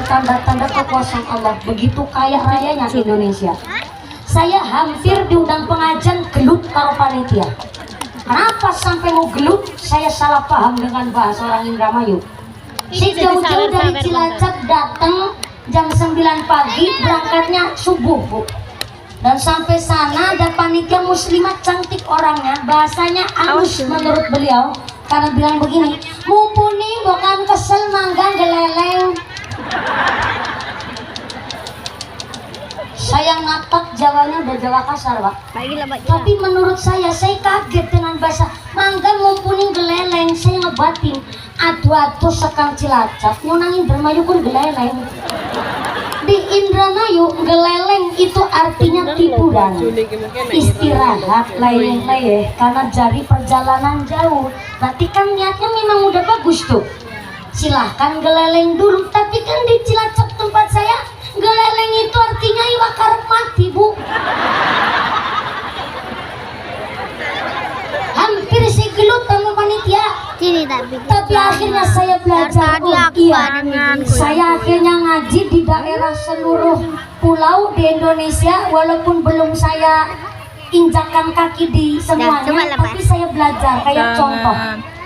tanda-tanda kekuasaan Allah. Begitu kaya rayanya Indonesia. Saya hampir diundang pengajian gelut karo panitia. Kenapa sampai mau gelut? Saya salah paham dengan bahasa orang Indramayu. Saya jauh-jauh dari Cilacap datang jam 9 pagi, berangkatnya subuh, Bu. Dan sampai sana ada panitia muslimat cantik orangnya, bahasanya halus menurut beliau. Karena bilang begini, mumpuni bukan kesel mangga geleleng. Saya ngatak Jawanya udah Jawa kasar, Pak. Tapi menurut saya kaget dengan bahasa mangga mumpuni geleleng. Saya ngebatin, aduh sekang Cilacap, nyonang Indramayu pun geleleng. Di Indramayu geleleng itu artinya tiduran, istirahat, leyeh-leyeh karena jari perjalanan jauh. Berarti kan niatnya memang udah bagus tuh. Silahkan geleleng dulu. Tapi kan di Cilacap tempat saya, geleleng itu artinya iwak karep mati, Bu. Hampir saya gelut sama panitia. Tapi akhirnya saya belajar. Saya akhirnya ngaji di daerah seluruh pulau di Indonesia, walaupun belum saya injakan kaki di semuanya, tapi saya belajar. Kayak contoh,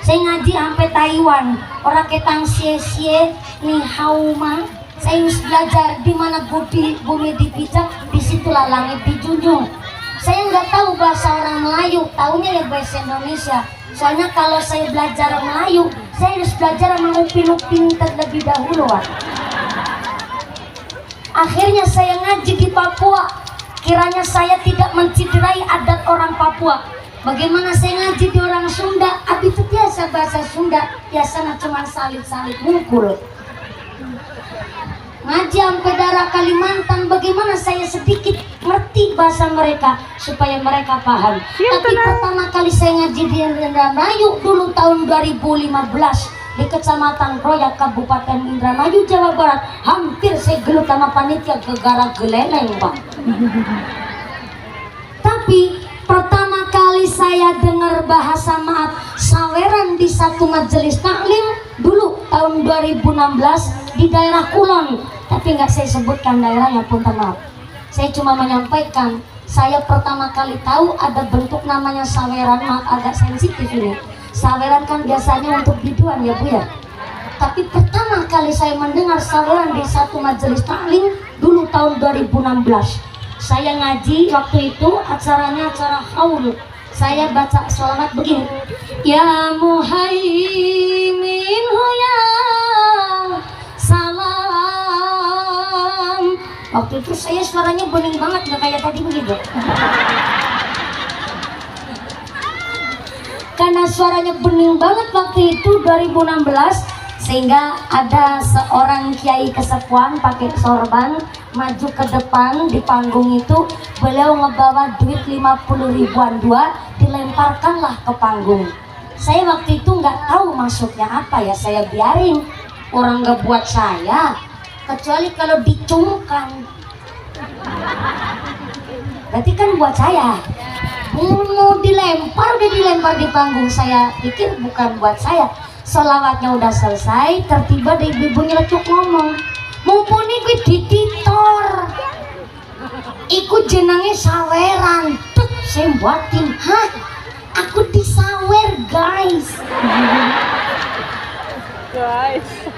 saya ngaji sampai Taiwan, orang ketang sie-sie ni hauma. Saya harus belajar di mana bumi dipijak, disitulah langit dijunjung. Saya nggak tahu bahasa orang Melayu, taunya ya bahasa Indonesia. Soalnya kalau saya belajar Melayu, saya harus belajar sama upin-upin terlebih dahulu. Akhirnya saya ngaji di Papua. Kiranya saya tidak menciderai adat orang Papua. Bagaimana saya ngaji di orang Sunda? Abi itu biasa bahasa Sunda, biasanya cuma salit-salit mukul. Ngaji sampai daerah Kalimantan, bagaimana saya sedikit ngerti bahasa mereka supaya mereka paham. Tapi pertama kali saya ngaji di Indramayu dulu tahun 2015 di Kecamatan Royak, Kabupaten Indramayu, Jawa Barat, hampir saya gelut sama panitia gegara geleleng, Pak. Tapi pertama kali saya dengar bahasa saweran di satu majelis taklim dulu tahun 2016 di daerah Kulon, tapi nggak saya sebutkan daerahnya, punten maaf. Saya cuma menyampaikan saya pertama kali tahu ada bentuk namanya saweran. Maaf agak sensitif ini. Saweran kan biasanya untuk biduan ya, Bu ya. Tapi pertama kali saya mendengar saweran di satu majelis taklim dulu tahun 2016. Saya ngaji waktu itu, acaranya acara haul. Saya baca sholawat begini, ya muhaimin ya salam. Waktu itu saya suaranya bening banget, gak kayak tadi begitu. Karena suaranya bening banget waktu itu 2016, sehingga ada seorang kiai kesepuan pakai sorban maju ke depan di panggung itu. Beliau ngebawa duit 50 ribuan dua, dilemparkanlah ke panggung. Saya waktu itu nggak tahu maksudnya apa ya, saya biarin, orang nggak buat saya, kecuali kalau dicungkan. Berarti kan buat saya. Mau dilempar, udah dilempar di panggung. Saya pikir bukan buat saya. Selawatnya udah selesai, tertiba ada ibu-ibu nyeletuk ngomong, mumpuni gue dititor, ikut jenenge saweran. Tuk, saya buatin, hah? Aku disawer, guys.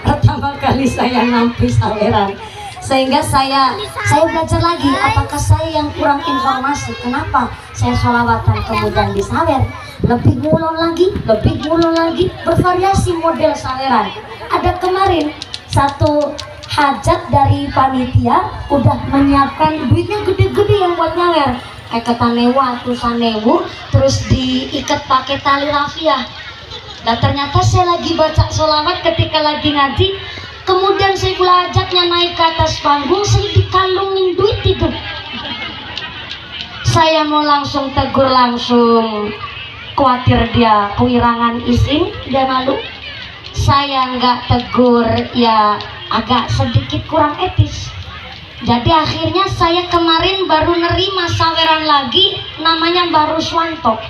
Pertama kali saya nampi saweran, sehingga saya belajar lagi. Apakah saya yang kurang informasi? Kenapa saya sholawatan kemudian disawer? Lebih ngulon lagi, bervariasi model saweran. Ada kemarin satu hajat dari panitia udah menyiapkan duitnya gede-gede yang buat nyawer, ketanewah, tusanewu, terus diikat pakai tali rafiah. Nah ternyata saya lagi baca sholawat ketika lagi ngaji, kemudian saya pula ajaknya naik ke atas panggung, saya dikalungin duit itu. Saya mau langsung tegur, langsung khawatir dia kewirangan izin, dia malu. Saya nggak tegur, ya agak sedikit kurang etis. Jadi akhirnya saya kemarin baru nerima saweran lagi, namanya Mbah Ruswanto.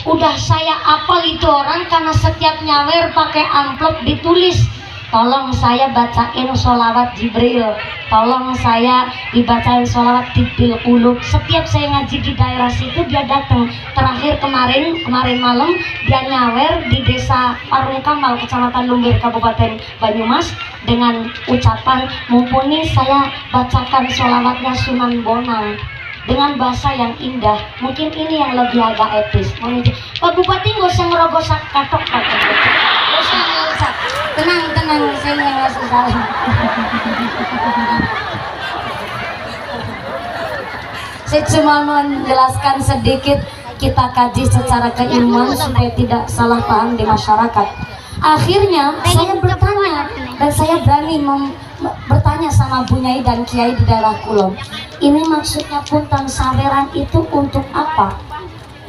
Udah saya apal itu orang, karena setiap nyawer pakai amplop ditulis tolong saya bacain sholawat Jibril, tolong saya dibacain sholawat Tibil Qulub. Setiap saya ngaji di daerah situ dia datang. Terakhir kemarin malam dia nyawer di desa Parung Kamal, kecamatan Lumbir, Kabupaten Banyumas, dengan ucapan, mumpuni saya bacakan sholawatnya Sunan Bonang dengan bahasa yang indah. Mungkin ini yang lebih agak etis. Pak Bupati nggak usah ngerogosak katok, nggak usah. Tenang, saya nggak salah. Saya cuma menjelaskan sedikit, kita kaji secara keilmuan supaya tidak salah paham di masyarakat. Akhirnya saya bertanya, dan saya berani bertanya sama Bu Nyai dan Kiai di daerah Kulon, ini maksudnya punten saweran itu untuk apa?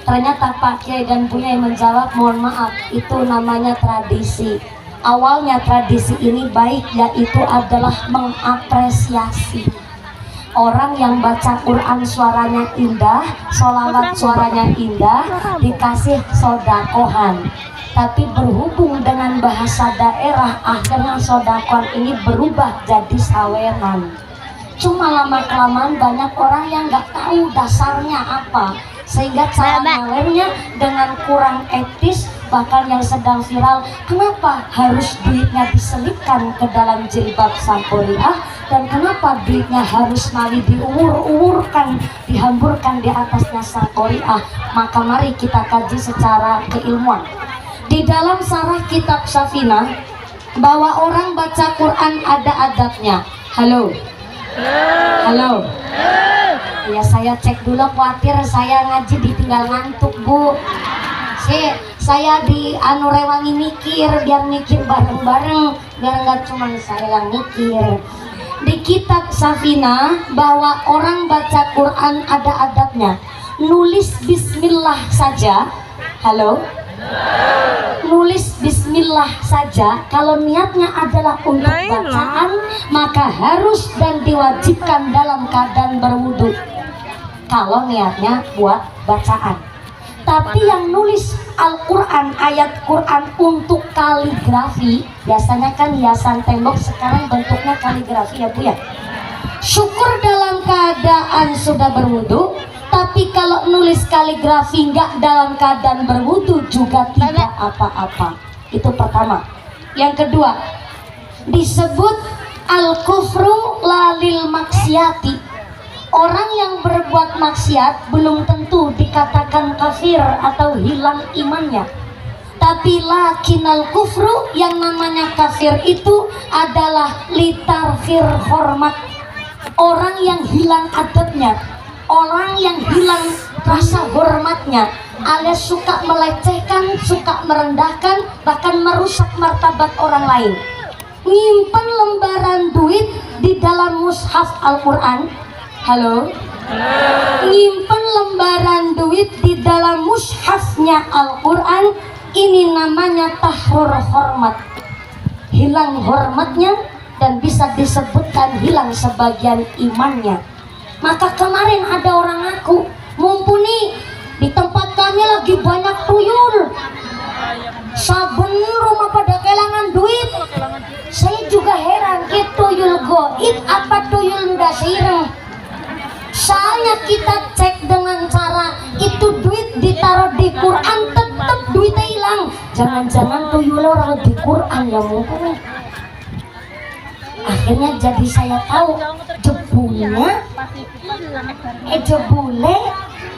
Ternyata Pak Kiai dan Bu Nyai menjawab, mohon maaf, itu namanya tradisi. Awalnya tradisi ini baik, yaitu adalah mengapresiasi orang yang baca Quran suaranya indah, sholawat suaranya indah, dikasih sodakohan. Tapi berhubung dengan bahasa daerah, akhirnya sodakohan ini berubah jadi saweran. Cuma lama-kelamaan banyak orang yang nggak tahu dasarnya apa, sehingga cara nyawernya dengan kurang etis. Bahkan yang sedang viral, kenapa harus duitnya diselipkan ke dalam jilbab Sangkoriah, dan kenapa duitnya harus mali diumur-umurkan, dihamburkan di atasnya Sangkoriah? Maka mari kita kaji secara keilmuan. Di dalam sarah kitab Safinah, bahwa orang baca Quran ada adabnya. Halo? Ya saya cek dulu, khawatir saya ngaji ditinggal ngantuk, Bu. Saya di Rewangi mikir, biar mikir bareng-bareng, biar nggak cuma saya yang mikir. Di kitab Safinah bahwa orang baca Quran ada adabnya. Nulis bismillah saja. Halo? Nulis bismillah saja kalau niatnya adalah untuk bacaan, maka harus dan diwajibkan dalam keadaan berwudu kalau niatnya buat bacaan. Tapi yang nulis Al-Quran, ayat Quran untuk kaligrafi, biasanya kan hiasan tembok, sekarang bentuknya kaligrafi ya Bu ya. Syukur dalam keadaan sudah berwudu, tapi kalau nulis kaligrafi nggak dalam keadaan berwudu juga tidak apa-apa. Itu pertama. Yang kedua, disebut al-kufru lalil maksiati. Orang yang berbuat maksiat belum tentu dikatakan kafir atau hilang imannya. Tapi lakinal kufru, yang namanya kafir itu adalah litarfir hormat. Orang yang hilang adabnya, orang yang hilang rasa hormatnya, alias suka melecehkan, suka merendahkan, bahkan merusak martabat orang lain. Nyimpen lembaran duit di dalam mushaf Al-Quran. Halo? Nyimpen lembaran duit di dalam mushafnya Al-Quran, ini namanya tahrur hormat. Hilang hormatnya dan bisa disebutkan hilang sebagian imannya. Maka kemarin ada orang ngaku, mumpuni di tempat kami lagi banyak tuyul, saben rumah pada kelangan duit. Saya juga heran, ke tuyul goib apa tuyul ndasireng? Soalnya kita cek dengan cara itu duit ditaruh di Quran, tetap duitnya hilang. Jangan-jangan tuyul orang di Quran ya mumpuni. Akhirnya jadi saya tahu jebule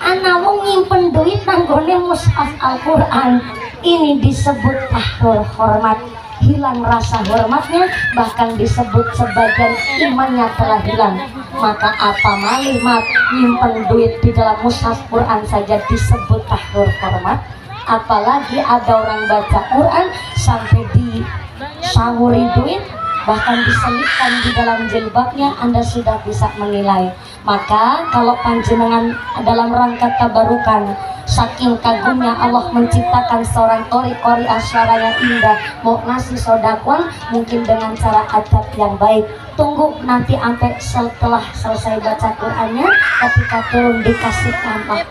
ana wong nyimpen duit nanggone mushaf Al-Quran. Ini disebut tahrur hormat, hilang rasa hormatnya, bahkan disebut sebagian imannya telah hilang. Maka apa malih mat nyimpen duit di dalam mushaf Quran saja disebut tahrur hormat, apalagi ada orang baca Quran sampai disawuri duit, bahkan diselipkan di dalam jilbabnya. Anda sudah bisa menilai. Maka kalau panjenengan dalam rangka tabarukan saking kagumnya Allah menciptakan seorang kori asyara yang indah, mau ngasih sodakon mungkin dengan cara adab yang baik. Tunggu nanti sampai setelah selesai baca Qur'annya, ketika turun dikasih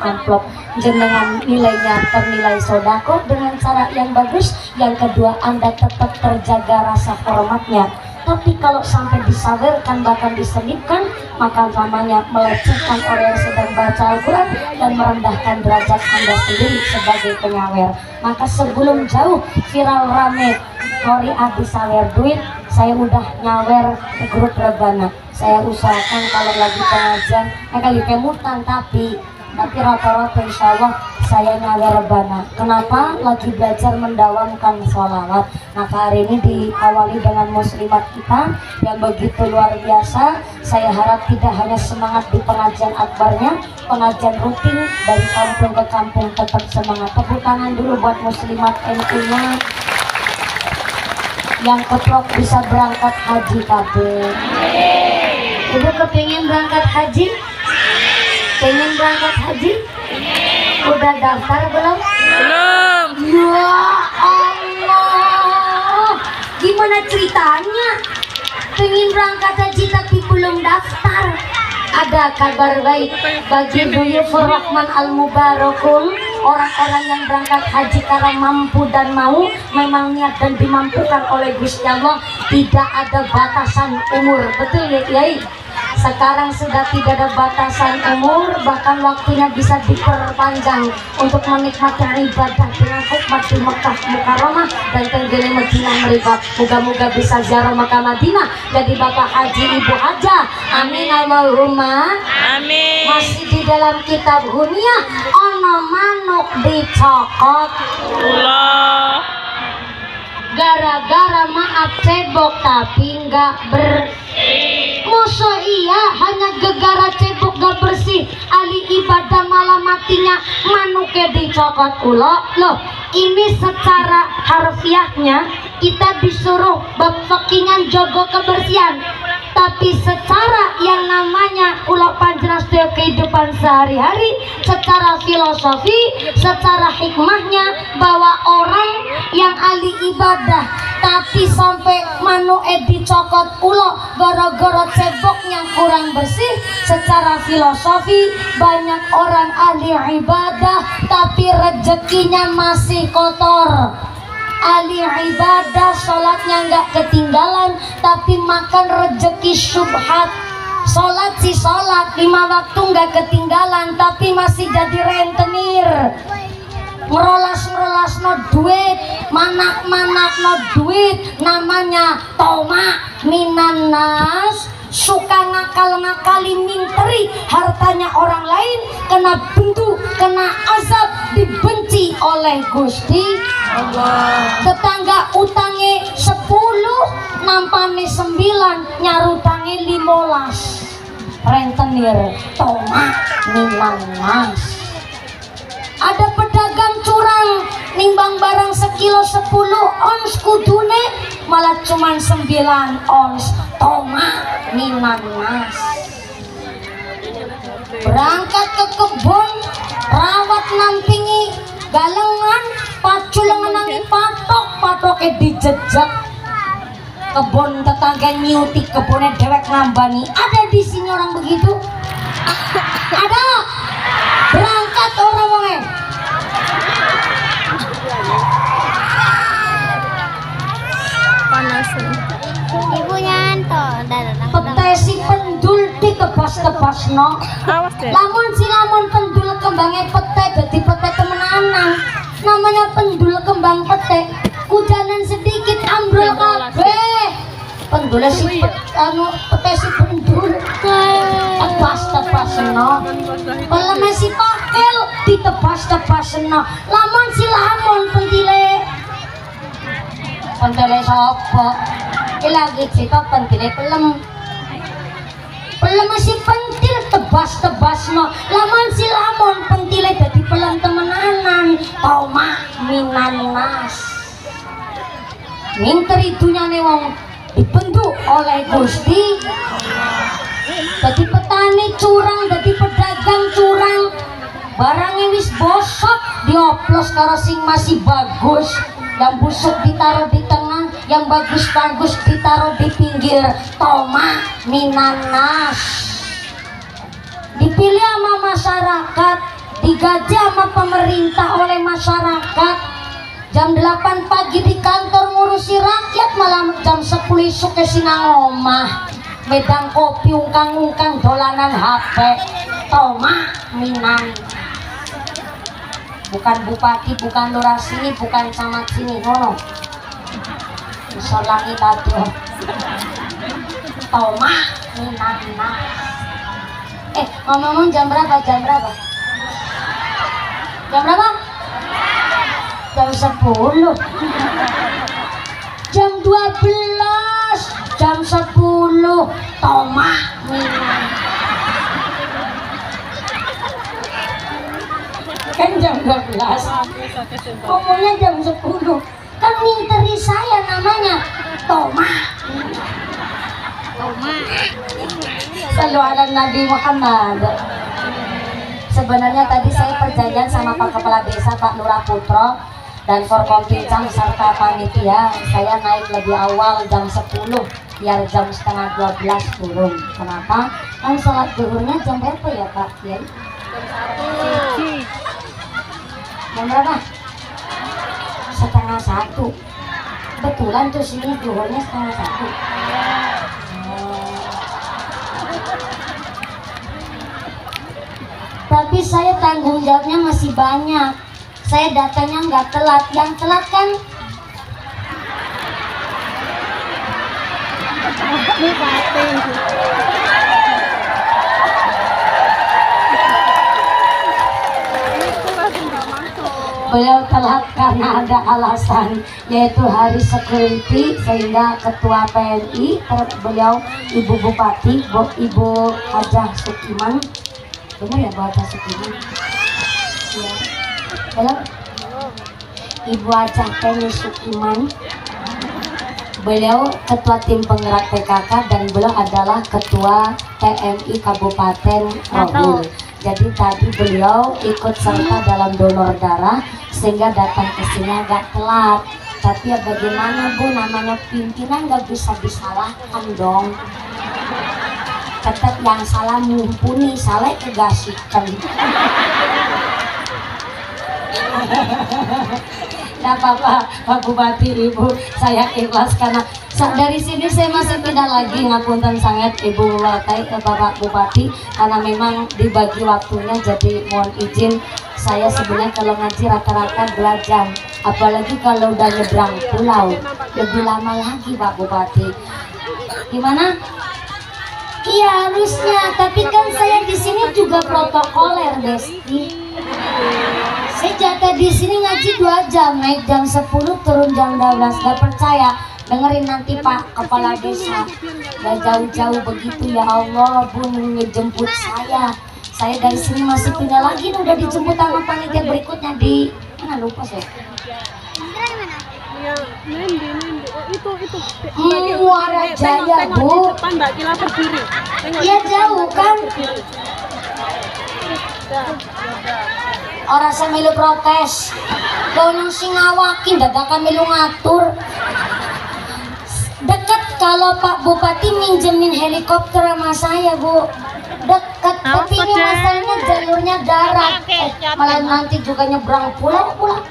amplop dengan nilainya ternilai sodako dengan cara yang bagus. Yang kedua, Anda tetap terjaga rasa hormatnya. Tapi kalau sampai disawerkan bahkan diselipkan, maka namanya melecehkan orang yang sedang baca Al-Quran dan merendahkan derajat Anda sendiri sebagai penyawer. Maka sebelum jauh viral rame Kori Adi sawer duit, saya udah nyawer ke grup rebana. Saya usahakan kalau lagi pengajian, kali kemutan tapi rata-rata insya Allah saya nyawer rebana. Kenapa? Lagi belajar mendawamkan sholawat. Maka hari ini diawali dengan muslimat kita yang begitu luar biasa. Saya harap tidak hanya semangat di pengajian akbarnya, pengajian rutin dari kampung ke kampung tetap semangat. Tepuk tangan dulu buat muslimat NU-nya yang keprok bisa berangkat haji kabeh. Ibu kepingin berangkat haji? Pengen berangkat haji? Udah daftar belum? Belum. Ya Allah, gimana ceritanya? Pengen berangkat haji tapi belum daftar. Ada kabar baik bagi Duyufur Rahman Al-Mubarakun, orang-orang yang berangkat haji karena mampu dan mau, memang niat dan dimampukan oleh Gusti Allah, tidak ada batasan umur. Betul ya Kiai? Sekarang sudah tidak ada batasan umur, bahkan waktunya bisa diperpanjang untuk menikmati ibadah dengan hikmat di Mekah Mukarramah dan tenggene Madinah mereka. Moga-moga bisa ziarah Mekah Madinah jadi bapak haji ibu haja. Amin Allahumma Amin. Masih di dalam kitab Hunia, ono manuk dicokot Allah. gara-gara maaf cebok tapi nggak bersih. Masa iya hanya gegara cebok gak bersih, ali ibadah malah matinya manuknya dicokot ulo. Loh, ini secara harfiahnya kita disuruh bepekingan jogo kebersihan, tapi secara yang namanya ulo panjenas kehidupan sehari-hari, secara filosofi, secara hikmahnya bahwa orang yang ahli ibadah tapi sampai manu dicokot ulo gara-gara cebok yang kurang bersih, secara filosofi banyak orang ahli ibadah tapi rezekinya masih kotor. Ahli ibadah sholatnya nggak ketinggalan tapi makan rezeki syubhat. Sholat si sholat 5 waktu nggak ketinggalan tapi masih jadi rentenir, ngerolas no duit, manak no duit, namanya toma minanas, suka ngakali minteri hartanya orang lain, kena bentuk, kena azab, dibenci oleh Gusti Allah. Tetangga utange 10, nampane 9, nyarutange 15, rentenir toma minanas. Ada pedagang curang nimbang barang sekilo 10 ons kudune malah cuman 9 ons, toma minanas. Berangkat ke kebun rawat nampingi galengan paculengan nangi patoknya dijejak. Kebun tetangga nyuti kebunnya dewek ngambani. Ada di sini orang begitu? Ada. Berangkat orang wonge. Panas. Ibunya anto Petesi pendul ditebas-tebasno. Awas deh. Lamun pendul kembangnya pete dadi pete temenanan. Namanya pendul kembang pete. Hujanan sedikit ambrol kabeh. Pendulnya si pete si pendul. Tebas-tebasno. Peleme si pakel ditebas-tebasno. Lamun si lamun pentile. Pentile sapa? Lagi cerita pentile pelem. Pelem si pentil tebas-tebasno. Lamun si lamun pentile dadi pelem temenanan. Toma minanas. Minteri dunyane wong dibentuk oleh Gusti. Jadi petani curang, jadi pedagang curang, barangnya wis bosok dioplos karo sing masih bagus, yang busuk ditaruh di tengah, yang bagus-bagus ditaruh di pinggir. Tomat minanas dipilih sama masyarakat, digaji sama pemerintah oleh masyarakat. Jam 8 pagi di kantor ngurusi rakyat, malam jam 10 isuk ke sinang omah medang kopi ungkang-ungkang dolanan HP. Tomat minanas. Bukan bupati, bukan lurah sini, bukan camat sini, ngono. Bisa lagi tadi. Tomat minanas. Ngomong-ngomong jam berapa? Jam berapa? Jam berapa? Jam 10. Jam 12. Jam 10. Tomat minanas. Kan jam 12, ngomongnya jam 10. Kan minteri saya namanya Tomat. Sallu ala Nabi Muhammad. Sebenarnya tadi saya perjanjian sama Pak Kepala Desa Pak Lurah Putro dan Forkompinjam serta panitia, saya naik lebih awal jam 10 biar jam setengah 12 turun. Kenapa? Kan sholat zuhurnya jam berapa ya Pak Kiai? Jam berapa? Setengah 1. Betulan tuh sini zuhurnya setengah 1. Tapi saya tanggung jawabnya masih banyak. Saya datangnya nggak telat. Yang telat kan beliau telat karena ada alasan, yaitu hari security, sehingga ketua PNI beliau Ibu Bupati Ibu Hajah Sukiman, benar ya Bu Hajah Sukiman ya, halo Ibu Hajah PNI Sukiman, beliau ketua tim penggerak PKK dan beliau adalah ketua TMI Kabupaten Rohul. Jadi tadi beliau ikut serta dalam donor darah sehingga datang ke sini agak telat. Tapi ya bagaimana Bu, namanya pimpinan nggak bisa disalahkan dong. Tetap yang salah mumpuni, salah kegasihkan. Tidak apa-apa Pak Bupati, Ibu, saya ikhlas karena dari sini saya masih tidak lagi ngapunten sangat Ibu Bapak Bupati karena memang dibagi waktunya. Jadi mohon izin, saya sebenarnya kalau ngaji rata-rata 2 jam, apalagi kalau udah nyebrang pulau lebih lama lagi Pak Bupati. Gimana? Iya harusnya, tapi kan saya di sini juga protokoler, Desti. Saya jatah di sini ngaji 2 jam, naik jam 10 turun jam 12. Gak percaya? Dengerin nanti Pak Kepala Desa. Gak jauh-jauh begitu ya Allah, Bu ngejemput saya. Saya dari sini masih pindah lagi, udah dijemput sama panitia berikutnya di mana lupa saya. Muara Jaya Bu. Iya jauh kan. Orang saya milu protes, gonong sing ngawakin, dadakan milu ngatur. Dekat kalau Pak Bupati minjemin helikopter sama saya Bu, dekat. Tapi ini masalahnya jalurnya darat, malah nanti juga nyebrang pulau pula.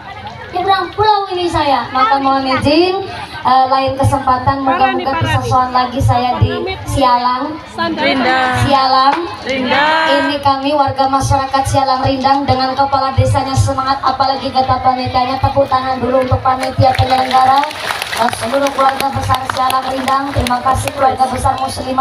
Nyebrang pulau ini saya, maka mohon izin lain kesempatan moga-moga bisa soal lagi saya di Sialang. Sialang. Ini kami warga masyarakat Sialang Rindang dengan kepala desanya semangat, apalagi kata panitianya. Tepuk tangan dulu untuk panitia penyelenggara, seluruh keluarga besar Sialang Rindang. Terima kasih keluarga besar Muslimah.